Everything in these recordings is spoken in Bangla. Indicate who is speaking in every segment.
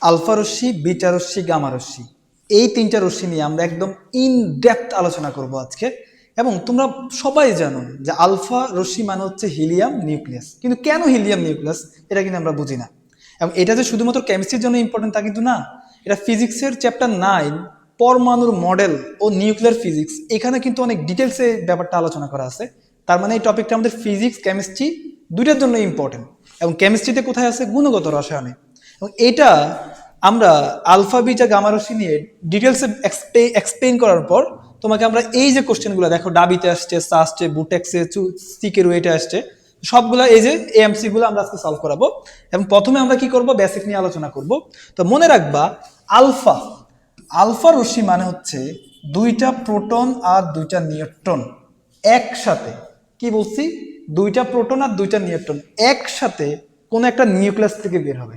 Speaker 1: আলফা রশ্মি, বিটা রশ্মি, গামা রশ্মি, এই তিনটা রশ্মি নিয়ে আমরা একদম ইন ডেপথ আলোচনা করব আজকে। এবং তোমরা সবাই জানো যে আলফা রশ্মি মানে হচ্ছে হিলিয়াম নিউক্লিয়াস, কিন্তু কেন হিলিয়াম নিউক্লিয়াস এটা কিন্তু আমরা বুঝি না। এবং এটা যে শুধুমাত্র কেমিস্ট্রির জন্য ইম্পর্টেন্ট তা কিন্তু না, এটা ফিজিক্সের চ্যাপ্টার 9 পরমাণুর মডেল ও নিউক্লিয়ার ফিজিক্স, এখানে কিন্তু অনেক ডিটেলসে ব্যাপারটা আলোচনা করা আছে। তার মানে এই টপিকটা আমাদের ফিজিক্স কেমিস্ট্রি দুইটার জন্য ইম্পর্টেন্ট। এবং কেমিস্ট্রিতে কোথায় আছে? গুণগত রসায়নে। এবং এটা আমরা আলফা বিটা গামা রশ্মি নিয়ে ডিটেলসে এক্সপ্লেইন করার পর তোমাকে আমরা এই যে কোশ্চেনগুলো দেখো, ডাবিতে আসছে, সা আসছে, বুটেক্সে, সিকে রুয়েটে আসছে, সবগুলো এই যে এএমসি গুলো আমরা আজকে সলভ করাবো। এবং প্রথমে আমরা কি করব, বেসিক নিয়ে আলোচনা করব। তো মনে রাখবা, আলফা আলফা রশ্মি মানে হচ্ছে দুইটা প্রোটন আর দুইটা নিউট্রন একসাথে, কি বলছি, দুইটা প্রোটন আর দুইটা নিউট্রন একসাথে কোন একটা নিউক্লিয়াস থেকে বের হবে।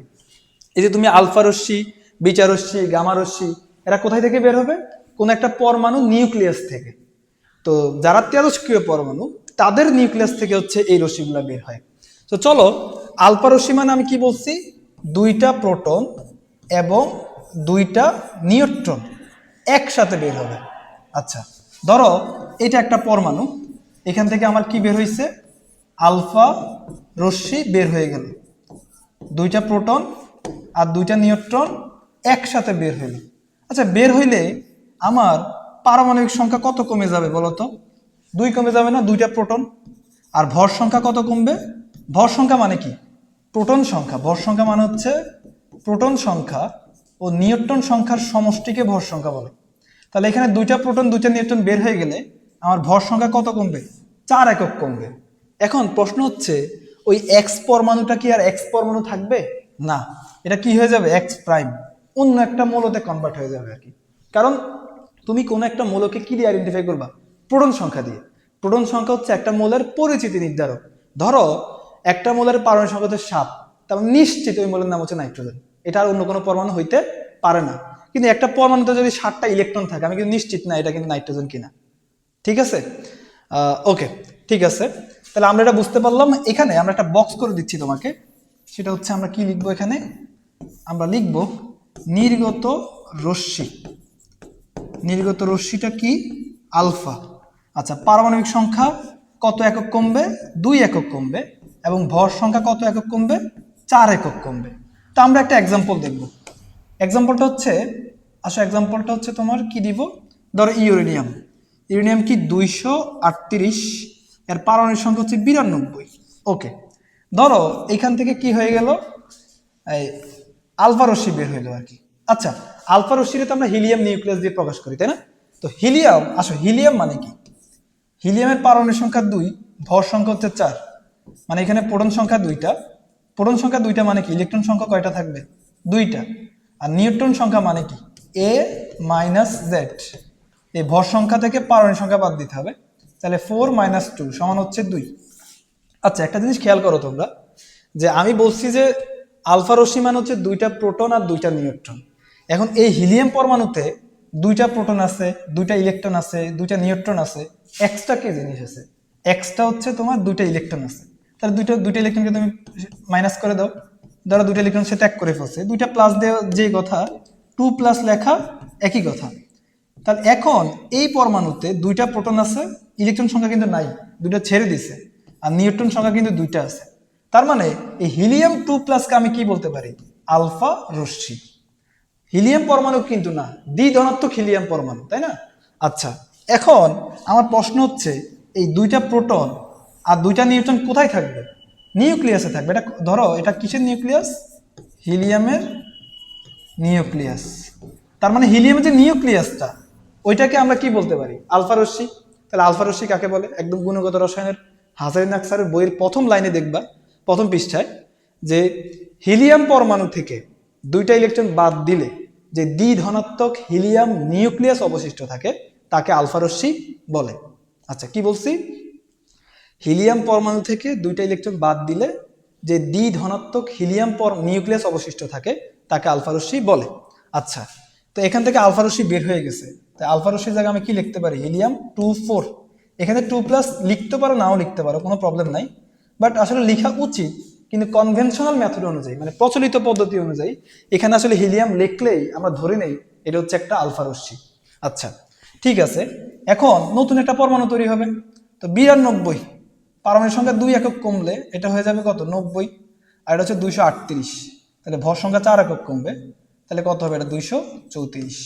Speaker 1: এই যে তুমি আলফা রশ্মি, বিটা রশ্মি, গামা রশ্মি, এরা কোথায় থেকে বের হবে? কোন একটা পরমাণু নিউক্লিয়াস থেকে। তো যারা তেজস্ক্রিয় পরমাণু তাদের নিউক্লিয়াস থেকে হচ্ছে এই রশ্মিগুলো বের হয়। তো চলো, আলফা রশ্মি মানে আমি কি বলছি, দুইটা প্রোটন এবং দুইটা নিউট্রন একসাথে বের হবে। আচ্ছা, ধরো এটা একটা পরমাণু, এখান থেকে আমার কি বের হয়েছে, আলফা রশ্মি বের হয়ে গেল, দুইটা প্রোটন আর দুইটা নিউট্রন একসাথে বের হইল। আচ্ছা, বের হইলে আমার পারমাণবিক সংখ্যা কত কমে যাবে বলো তো? 2 কমে যাবে না? দুইটা প্রোটন। আর ভর সংখ্যা কত কমবে? ভর সংখ্যা মানে কি? প্রোটন সংখ্যা। ভর সংখ্যা মানে হচ্ছে প্রোটন সংখ্যা ও নিউট্রন সংখ্যার সমষ্টিকে ভর সংখ্যা বলে। তাহলে এখানে দুইটা প্রোটন দুইটা নিউট্রন বের হয়ে গেলে আমার ভর সংখ্যা কত কমবে? 4 একক কমবে। এখন প্রশ্ন হচ্ছে, ওই এক্স পরমাণুটা কি আর এক্স পরমাণু থাকবে? না, এটা কি হয়ে যাবে, এক্স প্রাইম, অন্য একটা মৌলতে কনভার্ট হয়ে যাবে আর কি। কারণ তুমি কোন একটা মৌলকে কি দিয়ে আইডেন্টিফাই করবা? প্রোটন সংখ্যা দিয়ে। প্রোটন সংখ্যা হচ্ছে একটা মৌলের পরিচিতি নির্ধারক। ধরো একটা মৌলের পারমাণবিক সংখ্যা হচ্ছে 7, তার নিশ্চিত ওই মৌলের নাম হচ্ছে নাইট্রোজেন। এটা আর অন্য কোনো পরমাণু হইতে পারে না। কিন্তু একটা পরমাণুতে যদি 7টা ইলেকট্রন থাকে, আমি কিন্তু নিশ্চিত না এটা কিন্তু নাইট্রোজেন কিনা। ঠিক আছে? ওকে, ঠিক আছে। তাহলে আমরা এটা বুঝতে পারলাম। এখানে আমরা একটা বক্স করে দিচ্ছি তোমাকে, সেটা হচ্ছে আমরা কি লিখবো এখানে, আমরা লিখবো নির্গত রশ্মি। নির্গত রশ্মিটা কি? আলফা। আচ্ছা, পারমাণবিক সংখ্যা কত একক কমবে? 2 একক কমবে। এবং ভর সংখ্যা কত একক কমবে? 4 একক কমবে। তো আমরা একটা এক্সাম্পল দেখব। এক্সাম্পলটা হচ্ছে তোমার কি দিব, ধরো ইউরেনিয়াম। ইউরেনিয়াম কি 238, এর পারমাণবিক সংখ্যা হচ্ছে 92। ওকে, ধরো এখান থেকে কি হয়ে গেল, এই আলফা রশ্মি বের হইলো আর কি। আচ্ছা, আলফা রশ্মিটা তো আমরা হিলিয়াম নিউক্লিয়াস দিয়ে প্রকাশ করি, তাই না? তো হিলিয়াম, হিলিয়াম মানে কি? হিলিয়ামের পারমাণবিক সংখ্যা 2, ভর সংখ্যা হচ্ছে 4, মানে এখানে প্রোটন সংখ্যা 2টা। প্রোটন সংখ্যা 2টা মানে কি, ইলেকট্রন সংখ্যা কয়টা থাকবে? 2টা। আর নিউট্রন সংখ্যা মানে কি, a - z। এই ভর সংখ্যা থেকে পারমাণবিক সংখ্যা বাদ দিতে হবে, তাহলে 4 - 2 সমান হচ্ছে 2। আচ্ছা, একটা জিনিস খেয়াল করো তোমরা, যে আমি বলছি যে আলফা রশ্মি মানে হচ্ছে 2টা প্রোটন আর 2টা নিউট্রন। এখন এই হিলিয়াম পরমাণুতে 2টা প্রোটন আছে, 2টা ইলেকট্রন আছে, 2টা নিউট্রন আছে, এক্সট্রা কি জিনিস আছে? এক্সট্রা হচ্ছে তোমার 2টা ইলেকট্রন আছে। তাহলে দুইটা ইলেকট্রনকে তুমি মাইনাস করে দাও, ধরো 2টা ইলেকট্রন সে ত্যাগ করে ফেলছে, 2টা প্লাস দেওয়া যে কথা, 2 প্লাস লেখা একই কথা। তাহলে এখন এই পরমাণুতে 2টা প্রোটন আছে, ইলেকট্রন সংখ্যা কিন্তু নাই, 2টা ছেড়ে দিছে, আর নিউট্রন সংখ্যা কিন্তু 2টা আছে। তার মানে এই হিলিয়াম 2+ কে আমি কি বলতে পারি, আলফা রশ্মি। হিলিয়াম পরমাণু কিন্তু না, দ্বিধনাত্মক হিলিয়াম পরমাণু, তাই না? আচ্ছা, এখন আমার প্রশ্ন হচ্ছে, এই 2টা প্রোটন আর 2টা নিউট্রন কোথায় থাকবে? নিউক্লিয়াসে থাকবে। এটা ধরো, এটা কিসের নিউক্লিয়াস? হিলিয়ামের নিউক্লিয়াস। তার মানে হিলিয়ামের যে নিউক্লিয়াসটা, ওইটাকে আমরা কি বলতে পারি, আলফা রশ্মি। তাহলে আলফা রশ্মি কাকে বলে? একদম গুণগত রসায়নের হাজারিন আকসারের বইয়ের প্রথম লাইনে দেখবা, প্রথম পৃষ্ঠায়, যে হিলিয়াম পরমাণু থেকে 2টা ইলেকট্রন বাদ দিলে যে দ্বিধনাত্মক হিলিয়াম নিউক্লিয়াস অবশিষ্ট থাকে তাকে আলফা রশ্মি বলে। আচ্ছা, কি বলছি? হিলিয়াম পরমাণু থেকে 2টা ইলেকট্রন বাদ দিলে যে দ্বিধনাত্মক হিলিয়াম নিউক্লিয়াস অবশিষ্ট থাকে তাকে আলফা রশ্মি বলে। আচ্ছা, তো এখান থেকে আলফা রশ্মি বের হয়ে গেছে, তাই আলফা রশ্মির জায়গায় আমি কি লিখতে পারি, হিলিয়াম 2 4। এখানে 2+ লিখতে পারো, নাও লিখতে পারো, কোনো প্রবলেম নাই, বাট আসলে লেখা উচিত কিন্তু কনভেনশনাল মেথড অনুযায়ী মানে প্রচলিত পদ্ধতি অনুযায়ী এখানে আসলে হিলিয়াম লিখলেই আমরা ধরে নেই এটা হচ্ছে একটা আলফা রশ্মি। আচ্ছা ঠিক আছে, এখন নতুন একটা পরমাণু তৈরি হবে। তো 92 পারমাণবিক সংখ্যা 2 একক কমলে এটা হয়ে যাবে কত 90, আর এটা হচ্ছে 238, তাহলে ভর সংখ্যা 4 একক কমবে, তাহলে কত হবে এটা 234।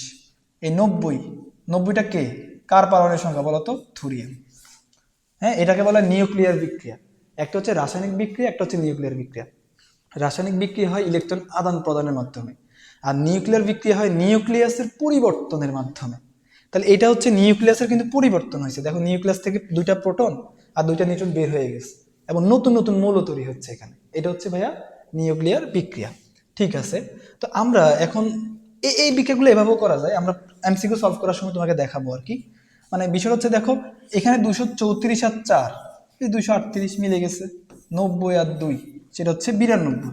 Speaker 1: এই 90টা কে কার পারমাণবিক সংখ্যা বলতো থুরিয়াম। হ্যাঁ, এটাকে বলা হয় নিউক্লিয়ার বিক্রিয়া। একটা হচ্ছে রাসায়নিক বিক্রিয়া, একটা হচ্ছে নিউক্লিয়ার বিক্রিয়া। রাসায়নিক বিক্রিয়া হয় ইলেকট্রন আদান প্রদানের মাধ্যমে, আর নিউক্লিয়ার বিক্রিয়া হয় নিউক্লিয়াসের পরিবর্তনের মাধ্যমে। তাহলে এটা হচ্ছে নিউক্লিয়াসের কিন্তু পরিবর্তন হয়েছে, দেখো নিউক্লিয়াস থেকে 2টা প্রোটন আর 2টা নিউট্রন বের হয়ে গেছে এবং নতুন নতুন মৌল তৈরি হচ্ছে এখানে। এটা হচ্ছে ভাইয়া নিউক্লিয়ার বিক্রিয়া। ঠিক আছে, তো আমরা এখন এই বিক্রিয়াগুলো এভাবেও করা যায়, আমরা এমসিকিউ সলভ করার সময় তোমাকে দেখাবো আর কি। মানে বিষয় হচ্ছে দেখো এখানে 234 আর 4 এই 238 মিলে গেছে, 90 আর 2 সেটা হচ্ছে 92।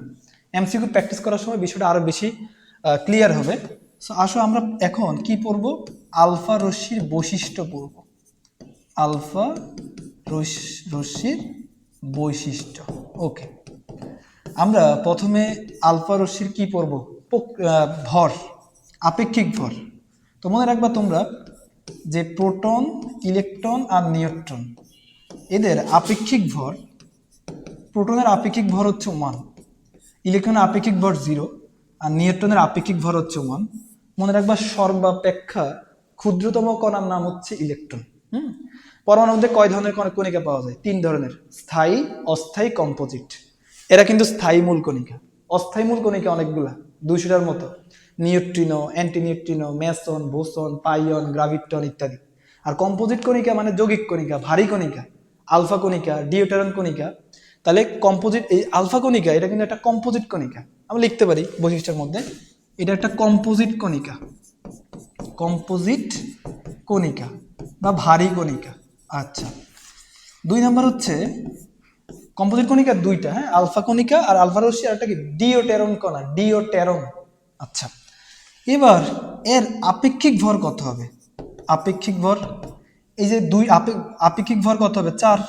Speaker 1: এমসিকিউ প্র্যাকটিস করার সময় বিষয়টা আরো বেশি ক্লিয়ার হবে। সো আসো আমরা এখন কি পড়ব, আলফা রশ্মির বৈশিষ্ট্য পড়ব। আলফা রশ্মির বৈশিষ্ট্য। ওকে, আমরা প্রথমে আলফা রশ্মির কি পড়ব, ভর, আপেক্ষিক ভর। তো মনে রাখবা তোমরা যে প্রোটন, ইলেকট্রন আর নিউট্রন এদের আপেক্ষিক ভর, প্রোটনের আপেক্ষিক ভর হচ্ছে 1, ইলেকট্রনের আপেক্ষিক ভর 0, আর নিউট্রনের আপেক্ষিক ভর হচ্ছে 1। মনে রাখবা সর্বাপেক্ষা ক্ষুদ্রতম কণার নাম হচ্ছে ইলেকট্রন। পরমাণুর মধ্যে কয় ধরনের কণিকা পাওয়া যায়? 3 ধরনের, স্থায়ী, অস্থায়ী, কম্পোজিট। এরা কিন্তু স্থায়ী মূল কণিকা, অস্থায়ী মূল কণিকা অনেকগুলা, 200টার মতো, neutrino, antineutrino, meson, boson, pion, graviton ইত্যাদি। আর কম্পোজিট কণিকা মানে যৌগিক কণিকা, ভারী কণিকা, আলফা কণিকা, ডিউটেরন কণিকা। তাহলে কম্পোজিট, এই আলফা কণিকা এটা কিন্তু একটা কম্পোজিট কণিকা, আমরা লিখতে পারি বৈশিষ্ট্যের মধ্যে এটা একটা কম্পোজিট কণিকা, কম্পোজিট কণিকা বা ভারী কণিকা। আচ্ছা, 2 নাম্বার হচ্ছে কম্পোজিট কণিকা 2টা, হ্যাঁ, আলফা কণিকা আর আলফা রশ্মি, আর একটা কি ডিওটেরন কণা, ডিওটেরন। আচ্ছা, এবার এর আপেক্ষিক ভর কত হবে? আপেক্ষিক ভর এই যে 2 আপেক্ষিক ভর কত হবে? 4।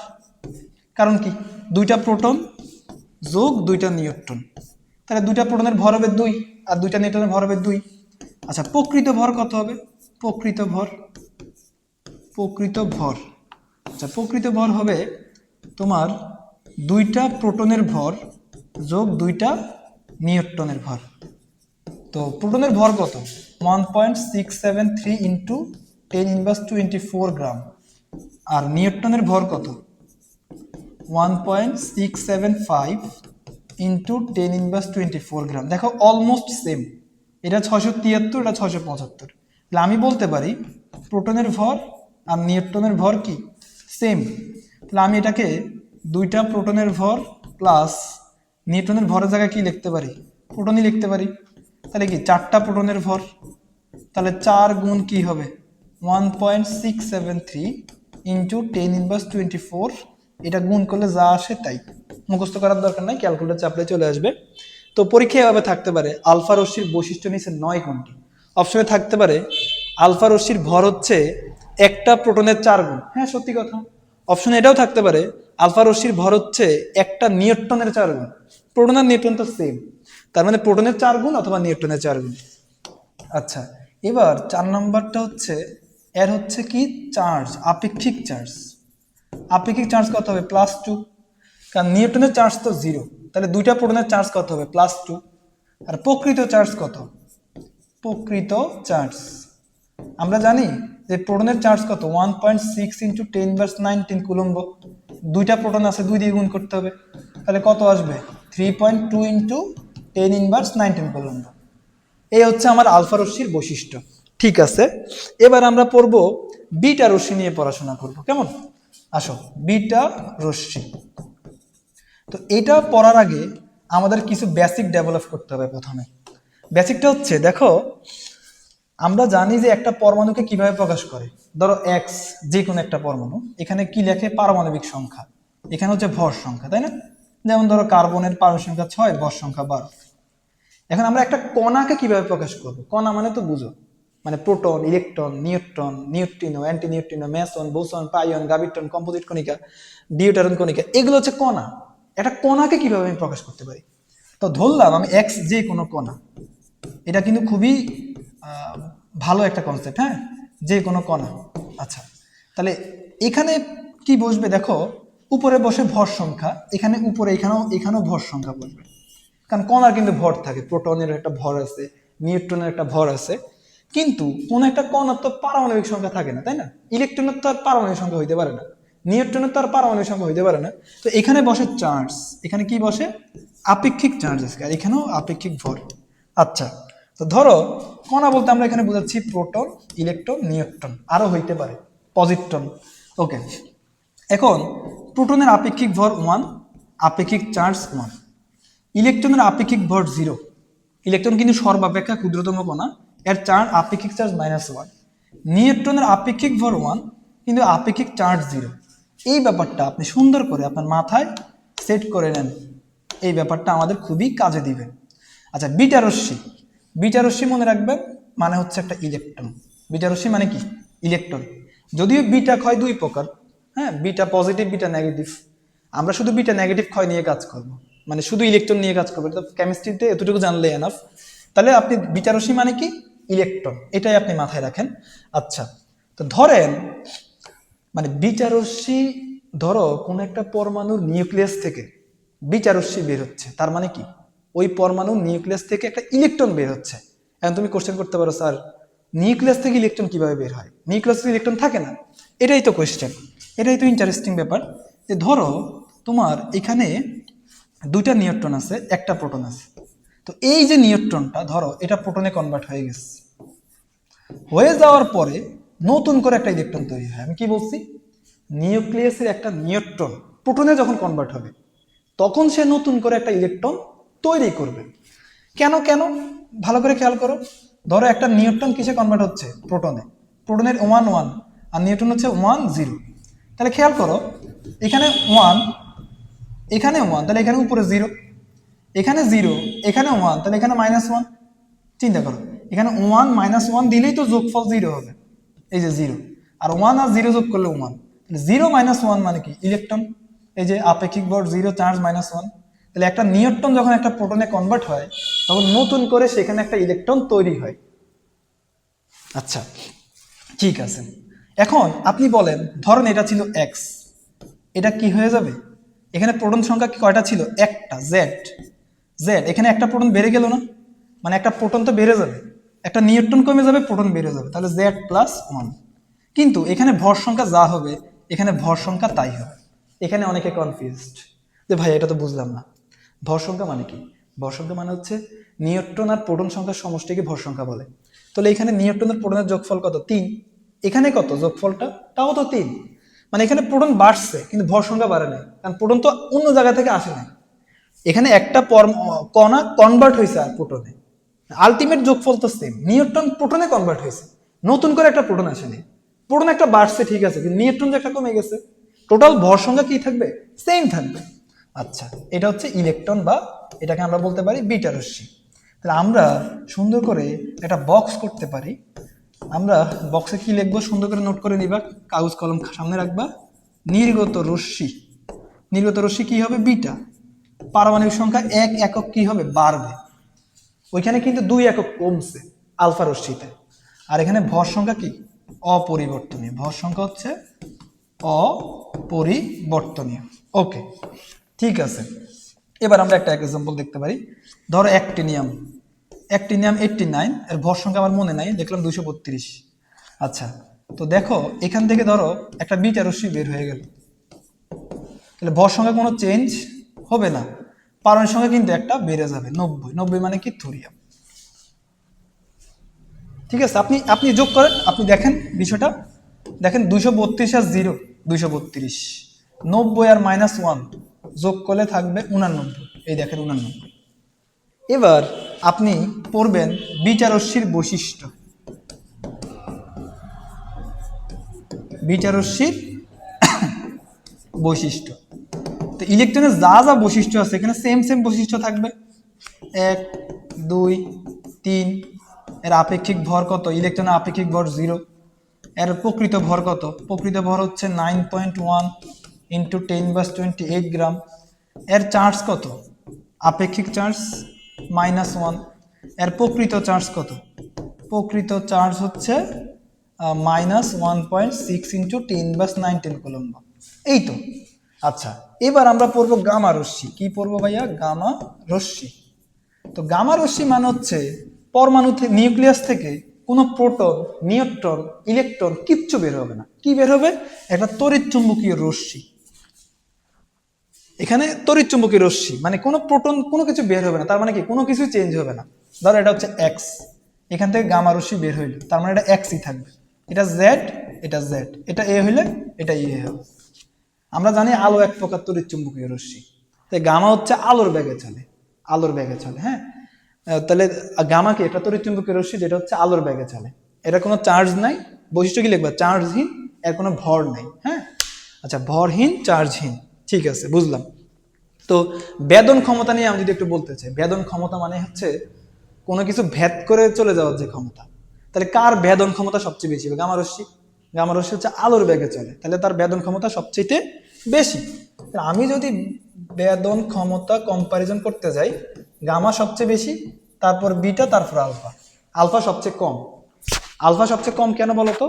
Speaker 1: কারণ কি 2টা প্রোটন যোগ 2টা নিউট্রন, তাহলে 2টা প্রোটনের ভর হবে 2 আর 2টা নিউট্রনের ভর হবে 2। আচ্ছা, প্রকৃত ভর কত হবে? প্রকৃত ভর, আচ্ছা প্রকৃত ভর হবে তোমার 2টা প্রোটনের ভর যোগ 2টা নিউট্রনের ভর। তো প্রোটনের ভর কত? 1.673 ইন্টু 10⁻²4 গ্রাম। আর নিউট্রনের ভর কত? 1.675 ইন্টু 10⁻²4 গ্রাম। দেখো অলমোস্ট সেম, এটা 673, এটা 675। তাহলে আমি বলতে পারি প্রোটনের ভর আর নিউট্রনের ভর কি সেম। তাহলে আমি এটাকে 2টা প্রোটনের ভর প্লাস নিউট্রনের ভরের জায়গায় কি লিখতে পারি? প্রোটনই লিখতে পারি। তাহলে কি 4টা প্রোটনের ভর, তাহলে 4 গুণ কি হবে 1.673 ইন্টু 10⁻²4, এটা গুণ করলে যা আসে তাই, মুখস্থ করার দরকার নাই, ক্যালকুলেটর চাপলে চলে আসবে। তো পরীক্ষা এভাবে থাকতে পারে আলফা রশ্মির বৈশিষ্ট্য নিচে 9 কোনটি। অপশনে থাকতে পারে আলফা রশ্মির ভর হচ্ছে একটা প্রোটনের 4 গুণ, হ্যাঁ সত্যি কথা। অপশনে এটাও থাকতে পারে আলফা রশ্মির ভর হচ্ছে একটা নিউট্রনের 4 গুণ। প্রোটন আর নিউট্রন তো সেম, তার মানে প্রোটনের 4 গুণ অথবা নিউট্রনের 4 গুণ। আচ্ছা, এবার 4 নাম্বারটা হচ্ছে এর হচ্ছে কি চার্জ, আপেক্ষিক চার্জ। আপেক্ষিক চার্জ কত হবে? +2, কারণ নিউটনের চার্জ তো 0, তাহলে 2টা প্রোটনের চার্জ কত হবে? +2। আর প্রকৃত চার্জ কত? প্রকৃত চার্জ আমরা জানি যে প্রোটনের চার্জ কত 1.6 ইন্টু 10⁻19 কুলম্ব। 2টা প্রোটন আছে, 2 দিয়ে গুণ করতে হবে, তাহলে কত আসবে? 3.2 ইন্টু 10⁻19 কুলম্ব। এই হচ্ছে আমার আলফা রশ্মির বৈশিষ্ট্য। ঠিক আছে, এবার আমরা পড়ব বিটা রশ্মি নিয়ে পড়াশোনা করব, কেমন? আসো, বিটা রশ্মি। তো এটা পড়ার আগে আমাদের কিছু বেসিক ডেভেলপ করতে হবে। প্রথমে বেসিকটা হচ্ছে দেখো, আমরা জানি যে একটা পরমাণুকে কিভাবে প্রকাশ করে। ধরো এক্স, যে কোনো একটা পরমাণু, এখানে কি লেখে? পারমাণবিক সংখ্যা, এখানে হচ্ছে ভর সংখ্যা, তাই না? যেমন ধরো কার্বনের পারমাণবিক সংখ্যা 6, ভর সংখ্যা 12। এখন আমরা একটা কণাকে কিভাবে প্রকাশ করব? কণা মানে তো বুঝো, মানে proton, electron, neutron, neutrino, antineutrino, meson, boson, pion, graviton, composite কণিকা, ডিউটেরন কণিকা, এগুলো হচ্ছে কণা। একটা কণাকে কিভাবে আমি প্রকাশ করতে পারি। তো ধরলাম আমি এক্স যে কোনো কণা, এটা কিন্তু খুবই ভালো একটা কনসেপ্ট, হ্যাঁ, যে কোনো কণা। আচ্ছা, তাহলে এখানে কি বসবে দেখো, উপরে বসে ভর সংখ্যা, এখানে উপরে এখানেও ভর সংখ্যা বসবে, কারণ কণার কিন্তু ভর থাকে, প্রোটনের একটা ভর আছে, নিউট্রনের একটা ভর আছে, কিন্তু কোন একটা কণার তো পারমাণবিক সংখ্যা থাকে না, তাই না? ইলেকট্রনের তো আর পারমাণবিক সংখ্যা হইতে পারে না, নিউট্রনের তো আর পারমাণবিক সংখ্যা হইতে পারে না। তো এখানে বসে চার্জ, এখানে কি বসে আপেক্ষিক চার্জ আছে, আর এখানেও আপেক্ষিক ভর। আচ্ছা, তো ধরো কণা বলতে আমরা এখানে বোঝাচ্ছি প্রোটন, ইলেকট্রন, নিউট্রন, আরো হইতে পারে পজিট্রন। ওকে, এখন প্রোটনের আপেক্ষিক ভর 1, আপেক্ষিক চার্জ 1, ইলেকট্রনের আপেক্ষিক ভর 0, ইলেকট্রন কিন্তু সর্বাপেক্ষা ক্ষুদ্রতম কণা, এর চার্জ আপেক্ষিক চার্জ -1, নিউট্রনের আপেক্ষিক ভর 1 কিন্তু আপেক্ষিক চার্জ 0। এই ব্যাপারটা আপনি সুন্দর করে আপনার মাথায় সেট করে নেন, এই ব্যাপারটা আমাদের খুবই কাজে দিবে। আচ্ছা, বিটা রশ্মি, বিটা রশ্মি মনে রাখবেন মানে হচ্ছে একটা ইলেকট্রন। বিটা রশ্মি মানে কি? ইলেকট্রন। যদিও বিটা ক্ষয় দুই প্রকার, হ্যাঁ, বিটা পজিটিভ, বিটা নেগেটিভ। আমরা শুধু বিটা নেগেটিভ ক্ষয় নিয়ে কাজ করব, মানে শুধু ইলেকট্রন নিয়ে কাজ করবো, তো কেমিস্ট্রিতে এতটুকু জানলে এনাফ। তাহলে আপনি বিটা রশ্মি মানে কি? ইলেকট্রন, এটাই আপনি মাথায় রাখেন। আচ্ছা, তো ধরেন মানে বিটা রশ্মি, ধরো কোন একটা পরমাণুর নিউক্লিয়াস থেকে বিটা রশ্মি বের হচ্ছে, তার মানে কি ওই পরমাণুর নিউক্লিয়াস থেকে একটা ইলেকট্রন বের হচ্ছে। এখন তুমি কোশ্চেন করতে পারো, স্যার নিউক্লিয়াস থেকে ইলেকট্রন কিভাবে বের হয়? নিউক্লিয়াসে ইলেকট্রন থাকে না। এটাই তো কোশ্চেন, এটাই তো ইন্টারেস্টিং ব্যাপার, যে ধরো তোমার এখানে দুইটা নিউট্রন আছে, একটা প্রোটন আছে। তো এই যে নিউট্রনটা ধরো এটা প্রোটনে কনভার্ট হয়ে গেছে, হয়ে যাওয়ার পরে নতুন করে একটা ইলেকট্রন তৈরি হয়। আমি কি বলছি? নিউক্লিয়াসের একটা নিউট্রন প্রোটনে যখন কনভার্ট হবে তখন সে নতুন করে একটা ইলেকট্রন তৈরি করবে। কেন কেন ভালো করে খেয়াল করো। ধরো একটা নিউট্রন কিসে কনভার্ট হচ্ছে? প্রোটনে। প্রোটনের 1 1 আর নিউট্রন হচ্ছে 1 0। তাহলে খেয়াল করো, এখানে 1, এখানে 1, তাহলে এখানে উপরে 0, এখানে 0, এখানে 1, তাহলে এখানে -1। চিন্তা করো, এখানে 1 -1 দিলেই তো যোগফল 0 হবে, এই যে 0, আর 1 আর 0 যোগ করলে 1, তাহলে 0 -1 মানে কি? ইলেকট্রন। এই যে আপেক্ষিক ভর 0, চার্জ -1। তাহলে একটা নিউট্রন যখন একটা প্রোটনে কনভার্ট হয় তখন নতুন করে সেখানে একটা ইলেকট্রন তৈরি হয়। আচ্ছা, ঠিক আছে। এখন আপনি বলেন, ধরেন এটা ছিল x, এটা কি হয়ে যাবে? এখানে প্রোটন সংখ্যা কয়টা ছিল? একটা, জেড। জেড, এখানে একটা প্রোটন বেড়ে গেল না? মানে একটা প্রোটন তো বেড়ে যাবে, একটা নিউট্রন কমে যাবে, প্রোটন বেড়ে যাবে, তাহলে জেড প্লাস 1। কিন্তু এখানে ভর সংখ্যা যা হবে এখানে ভর সংখ্যা তাই হবে। এখানে অনেকে কনফিউজড যে ভাই এটা তো বুঝলাম না, ভর সংখ্যা মানে কি? ভর সংখ্যা মানে হচ্ছে নিউট্রন আর প্রোটন সংখ্যার সমষ্টিকে ভর সংখ্যা বলে। তাহলে এখানে নিউট্রন আর প্রোটনের যোগফল কত? 3। এখানে কত যোগফলটা? তাও তো 3। মানে এখানে প্রোটন বাড়ছে কিন্তু ভর সংখ্যা বাড়ে নাই, কারণ প্রোটন তো অন্য জায়গা থেকে আসে নাই। এখানে একটা কণা কনভার্ট হয়েছে আর প্রোটনে, আলটিমেট যোগফল তো সেম। নিউট্রন প্রোটনে কনভার্ট হয়েছে, নতুন করে একটা প্রোটন আসেনি। প্রোটন একটা বাড়ছে ঠিক আছে, কিন্তু নিউট্রন যে একটা কমে গেছে, টোটাল ভর সংখ্যা কি থাকবে? সেম থাকবে। আচ্ছা, এটা হচ্ছে ইলেকট্রন, বা এটাকে আমরা বলতে পারি বিটা রশ্মি। তাহলে আমরা সুন্দর করে একটা বক্স করতে পারি। আমরা বক্সে কি লিখবো সুন্দর করে নোট করে নিবা, কাগজ কলম সামনে রাখবা। নির্গত রশ্মি, নির্গত রশ্মি কি হবে? বিটা। পারমাণবিক সংখ্যা 1 একক কি হবে? বাড়বে। ওইখানে কিন্তু 2 একক কমছে আলফা রশ্মিতে। আর এখানে ভর সংখ্যা কি? অপরিবর্তনীয়। ভর সংখ্যা হচ্ছে অপরিবর্তনীয়। ওকে, ঠিক আছে। এবার আমরা একটা এক্সাম্পল দেখতে পারি। ধরো অ্যাক্টিনিয়াম, অ্যাক্টিনিয়াম 89, এর ভর সংখ্যা আমার মনে নাই, দেখলাম 232। আচ্ছা, তো দেখো এখান থেকে ধরো একটা বিটা রশ্মি বের হয়ে গেল, তাহলে ভর সংখ্যা কোনো চেঞ্জ হবে না, পারমাণবিক সংখ্যা কিন্তু একটা বেড়ে যাবে, 90। 90 মানে কি? থোরিয়াম। ঠিক আছে, আপনি আপনি যোগ করেন, আপনি দেখেন বিষয়টা, দেখেন 232 আর 0, 232, 90 আর -1 যোগ করলে থাকবে 89। এই দেখেন 89। এবার আপনি পড়বেন বিটা রশ্মির বৈশিষ্ট্য, বিটা রশ্মির বৈশিষ্ট্য। তো ইলেকট্রনের যা যা বৈশিষ্ট্য আছে এখানে সেম সেম বৈশিষ্ট্য থাকবে। 1 2 3, এর আপেক্ষিক ভর কত? ইলেকট্রনের আপেক্ষিক ভর 0। এর প্রকৃত ভর কত? প্রকৃত ভর হচ্ছে 9.1 × 10⁻28 গ্রাম। এর চার্জ কত? আপেক্ষিক চার্জ -1। এর প্রকৃত চার্জ কত? প্রকৃত চার্জ হচ্ছে -1.6 ইন্টু 10⁻19 কুলম্ব। এই তো। আচ্ছা, এবার আমরা পড়বো গামা রশ্মি। কি পড়বো ভাইয়া? গামা রশ্মি। তো গামা রশ্মি মানে হচ্ছে পরমাণু নিউক্লিয়াস থেকে কোনো প্রোটন, নিউট্রন, ইলেকট্রন কিচ্ছু বের হবে না। কি বের হবে? একটা তড়িৎ চুম্বকীয় রশ্মি। এখানে তড়িৎ চুম্বকীয় রশ্মি মানে কোনো প্রোটন, কোনো কিছু বের হবে না। তার মানে কি? কোনো কিছু চেঞ্জ হবে না। ধরো এটা হচ্ছে এক্স, এখান থেকে গামা রশ্মি বের হইল, তার মানে এটা এক্সই থাকবে। এটা জেড, এটা জেড, এটা এ হইলে এটা এ হবে। আমরা জানি আলো এক প্রকার তড়িৎ চুম্বকীয় রশ্মি। তাই গামা হচ্ছে আলোর বেগে চলে, আলোর বেগে চলে। হ্যাঁ, তাহলে গামা কি? একটা তড়িৎ চুম্বকীয় রশ্মি যেটা হচ্ছে আলোর বেগে চলে। এটা কোনো চার্জ নাই, বৈশিষ্ট্য কি লিখবা? চার্জহীন, এর কোনো ভর নাই। হ্যাঁ, আচ্ছা, ভরহীন, চার্জহীন, ঠিক আছে, বুঝলাম। তো বেদন ক্ষমতা নিয়ে আমি যদি একটু বলতে চাই, বেদন ক্ষমতা মানে হচ্ছে কোনো কিছু ভেদ করে চলে যাওয়ার যে ক্ষমতা। তাহলে কার বেদন ক্ষমতা সবচেয়ে বেশি? গামা রশ্মি। গামা রশ্মি হচ্ছে আলোর বেগে চলে, তাহলে তার বেদন ক্ষমতা সবচেয়ে বেশি। আমি যদি বেদন ক্ষমতা কম্পারিজন করতে যাই, গামা সবচেয়ে বেশি, তারপর বিটা, তারপর আলফা। আলফা সবচেয়ে কম। আলফা সবচেয়ে কম কেন বলতো?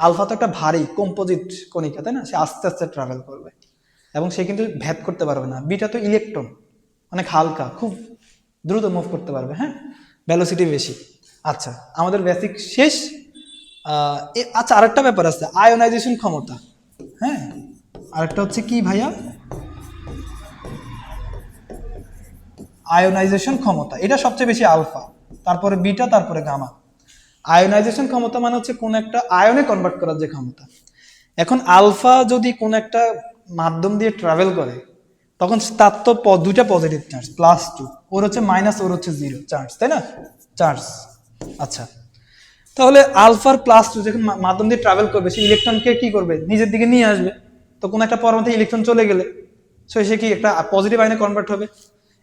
Speaker 1: আলফা তো একটা ভারী কম্পোজিট কণিকা, তাই না? সে আস্তে আস্তে ট্রাভেল করবে এবং সে কিন্তু ভেদ করতে পারবে না। বিটা তো ইলেকট্রন, অনেক হালকা, খুব দ্রুত মুভ করতে পারবে। হ্যাঁ, ভ্যালোসিটি বেশি। আচ্ছা, আমাদের বেসিক শেষ। আচ্ছা, আরেকটা ব্যাপার আছে, আয়োনাইজেশন ক্ষমতা। হ্যাঁ, আরেকটা হচ্ছে কি ভাইয়া? আয়োনাইজেশন ক্ষমতা। এটা সবচেয়ে বেশি আলফা, তারপরে বিটা, তারপরে গামা। আয়োনাইজেশন ক্ষমতা মানে হচ্ছে কোন একটা আয়নে কনভার্ট করার যে ক্ষমতা। এখন আলফা যদি কোন একটা মাধ্যম দিয়ে ট্রাভেল করে, তখন তার তো দুইটা পজিটিভ চার্জ, +2, ওর হচ্ছে মাইনাস, ওর হচ্ছে 0 চার্জ, তাই না? চার্জ। আচ্ছা, তাহলে আলফার +2 যখন মাধ্যম দিয়ে ট্রাভেল করবে, সে ইলেকট্রনকে কি করবে? নিজের দিকে নিয়ে আসবে। তো কোন একটা পরমাণুতে ইলেকট্রন চলে গেলে সে কি একটা পজিটিভ আয়নে কনভার্ট হবে।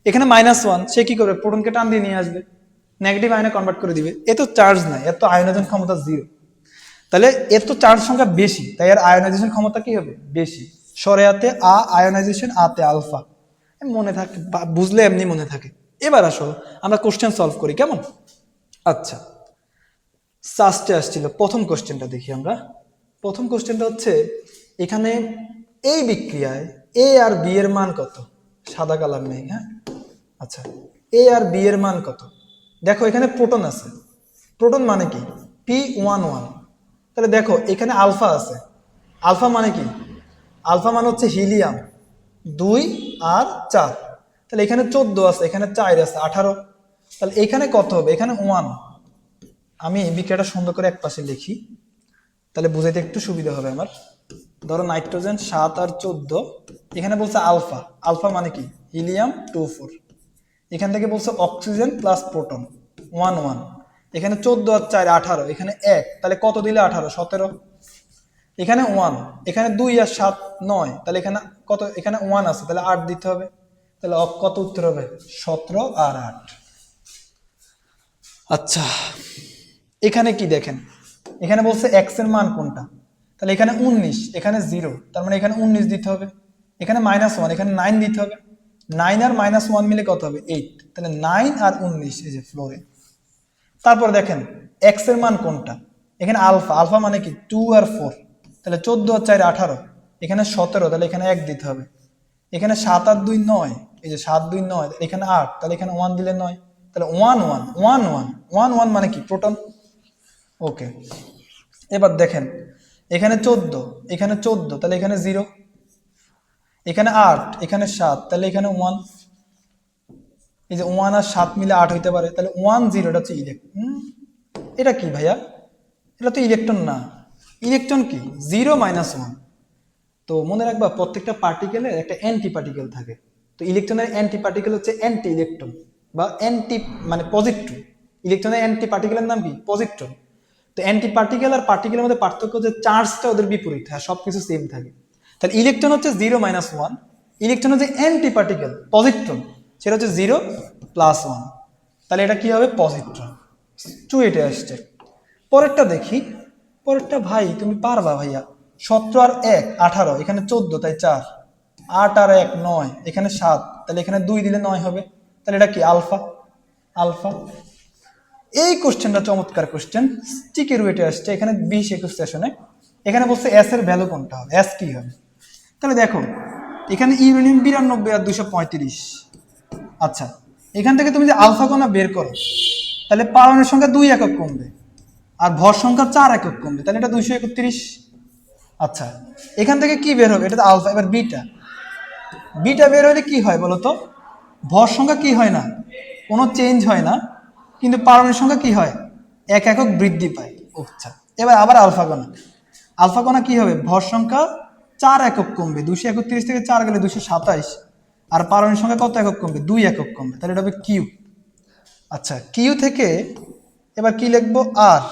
Speaker 1: এখানে -1, সে কি করবে? প্রোটনকে টান দিয়ে নিয়ে আসবে, নেগেটিভ আয়নে কনভার্ট করে দিবে। এ তো চার্জ নাই, এর তো আয়নায়জন ক্ষমতা 0। তাহলে এর তো চার্জ সংখ্যা বেশি, তাই এর আয়োনাইজেশন ক্ষমতা কি হবে? বেশি। সরে আতে আ আয়োনাইজেশন, আতে আলফা। মনে থাকে, বুঝলে এমনি মনে থাকে। এবার আসো আমরা কোশ্চেন সলভ করি, কেমন? আচ্ছা, সাস্টে আসছিল প্রথম কোশ্চেনটা, দেখি আমরা। প্রথম কোশ্চেনটা হচ্ছে, এখানে এই বিক্রিয়ায় এ আর বি এর মান কত? সাদা কালার নেই। হ্যাঁ, আচ্ছা, এ আর বি এর মান কত? দেখো এখানে প্রোটন আছে। প্রোটন মানে কি? P11। তাহলে দেখো এখানে আলফা আছে। আলফা মানে কি? আলফা মানে হচ্ছে হিলিয়াম 2 আর 4। তাহলে এখানে 14 আছে, এখানে 4 আছে, 18। তাহলে এখানে কত হবে? এখানে 1। আমি বিক্রিয়াটা সুন্দর করে এক পাশে লিখি, তাহলে বুঝাইতে একটু সুবিধা হবে আমার। ধরো নাইট্রোজেন 7 আর 14, এখানে বলছে আলফা। আলফা মানে কি? হিলিয়াম 24। এখান থেকে বলছে অক্সিজেন প্লাস প্রোটন 1 এখানে 14 আর 4 18, এখানে 1, তাহলে কত দিলে 18? 17। এখানে 1, এখানে 2 আর 7 9, তাহলে এখানে কত? এখানে 1 আছে, তাহলে 8 দিতে হবে। তাহলে কত উত্তর হবে? 17 আর 8। আচ্ছা, এখানে কি দেখেন? এখানে বলছে x এর মান কোনটা? তাহলে এখানে 19, এখানে 0, তার মানে এখানে 19 দিতে হবে। এখানে -1, এখানে 9 দিতে হবে। 9 আর -1 মিলে কত হবে? 8। তাহলে 9 আর 19, এই যে ফ্লোরে। তারপর দেখেন x এর মান কোনটা? এখানে আলফা। আলফা মানে কি? 2 আর 4, তাহলে 14 আর 4 18, এখানে 17, তাহলে এখানে 1 দিতে হবে। এখানে 7 আর 2 9, এই যে 7 2 9, এখানে 8, তাহলে এখানে 1 দিলে 9, তাহলে 1 1 1 1 1 1 মানে কি? প্রোটন। ওকে, এবার দেখেন এখানে 14, এখানে 14, তাহলে এখানে 0, এখানে 8, এখানে 7, তাহলে এখানে 1। এই যে 1 আর 7 মিলে 8 হইতে পারে, তাহলে 1 0, এটা হচ্ছে ইলেকট্রন। এটা কি ভাইয়া? এটা তো ইলেকট্রন না। ইলেকট্রন কি? 0 -1। তো মনে রাখবা, প্রত্যেকটা পার্টিকেলের একটা অ্যান্টি পার্টিকেল থাকে। তো ইলেকট্রনের অ্যান্টি পার্টিকেল হচ্ছে অ্যান্টি ইলেকট্রন বা অ্যান্টি মানে পজিট্রন। ইলেকট্রনের অ্যান্টি পার্টিকেলের নাম কি? পজিট্রন। তো অ্যান্টি পার্টিকেল আর পার্টিকেলের মধ্যে পার্থক্য যে চার্জটা ওদের বিপরীত, হ্যাঁ সবকিছু সেম থাকে। তাহলে ইলেকট্রন হচ্ছে 0 -1, ইলেকট্রন হচ্ছে অ্যান্টি পার্টিকেল পজিট্রন, সেটা হচ্ছে 0 +1। তাহলে এটা কি হবে? পজিট্রন। চুয়েটে আসছে। পরেরটা দেখি। পরেরটা ভাই তুমি পারবা ভাইয়া। 17 আর 1 18, এখানে 14, তাই 4। 8 আর 1 9, এখানে 7, তাহলে এখানে 2 দিলে 9 হবে, তাহলে এটা কি আলফা। আলফা। এই কোশ্চেনটা চমৎকার কোশ্চেন, স্টিকের ওয়েটে আসছে এখানে 20-21 সেশনে। এখানে বলছে এস এর ভ্যালু কোনটা হবে, এস কি হবে। তাহলে দেখো এখানে ইউরেনিয়াম 92 আর 235। আচ্ছা, এখান থেকে তুমি যে আলফা কণা বের করো, তাহলে পারমাণবিক সংখ্যা 2 একক কমবে আর ভর সংখ্যা 4 একক কমবে, তাহলে এটা 231। আচ্ছা, এখান থেকে কি বের হবে, এটা তো আলফা। এবার বিটা, বিটা বের হলে কি হয় বলো তো, ভর সংখ্যা কি হয় না, কোনো চেঞ্জ হয় না, কিন্তু পারমাণবিক সংখ্যা কি হয়, 1 একক বৃদ্ধি পায়। আচ্ছা, এবার আবার আলফা কণা, আলফা কণা কি হবে, ভর সংখ্যা 4 একক কমবে, 231 থেকে 4 গেলে 227, আর পারমাণবিক সংখ্যা কত একক কমবে, 2 একক কমবে, তাহলে এটা হবে কিউ। আচ্ছা, কিউ থেকে এবার কি লিখবো, আর।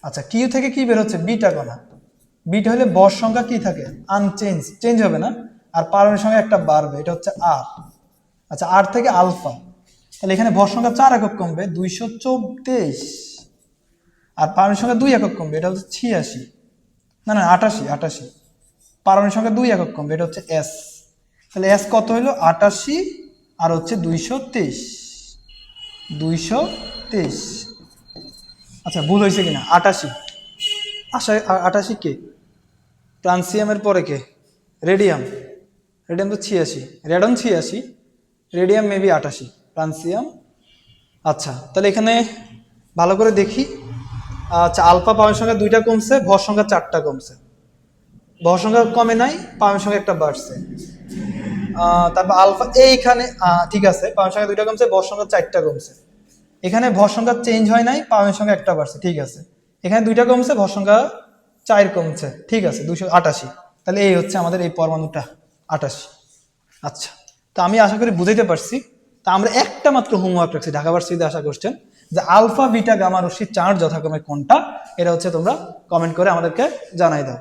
Speaker 1: আচ্ছা, কিউ থেকে কি বের হচ্ছে, বিটা কণা। বিটা হলে ভর সংখ্যা কি থাকে, আনচেঞ্জ, চেঞ্জ হবে না, আর পারমাণবিক সংখ্যা একটা বাড়বে, এটা হচ্ছে আর। আচ্ছা, আর থেকে আলফা, তাহলে এখানে ভর সংখ্যা 4 একক কমবে, 224, আর পারমাণবিক সংখ্যা 2 একক কমবে, এটা হচ্ছে 86, না না 88, পারমাণবিক সংখ্যা 2 একক কমবে, এটা হচ্ছে এস। তাহলে এস কত হলো, 88 আর হচ্ছে 223, 223। আচ্ছা, ভুল হয়েছে কিনা, 88। আচ্ছা, 88 কে, ট্রান্সিয়ামের পরে কে, রেডিয়াম। রেডিয়াম তো 86, রেডন 86, রেডিয়াম মেবি 88, ট্রান্সিয়াম। আচ্ছা, তাহলে এখানে ভালো করে দেখি। আচ্ছা, আলফা পারমাণবিক সংখ্যা 2টা কমছে, ভর সংখ্যা 4টা কমছে, ভর সংখ্যা কমে নাই, পারমাণবিক সংখ্যা একটা বাড়ছে। তারপর আলফা এইখানে ঠিক আছে, পারমাণবিক সংখ্যা 2টা কমছে, ভর সংখ্যা 4টা কমছে। এখানে ভর সংখ্যা চেঞ্জ হয় নাই, পারমাণবিক সংখ্যা একটা বাড়ছে, ঠিক আছে। এখানে 2টা কমছে, ভর সংখ্যা 4 কমছে, ঠিক আছে, 288। তাহলে এই হচ্ছে আমাদের এই পরমাণুটা 88। আচ্ছা, তো আমি আশা করি বুঝাইতে পারছি। তা আমরা একটা মাত্র হোমওয়ার্ক রাখছি ঢাকা ভার্সিটিতে আসা কোশ্চেন, যে আলফা বিটা গামা রশ্মির চার্জ যথাক্রমে কোনটা, এটা হচ্ছে তোমরা কমেন্ট করে আমাদেরকে জানাই দাও।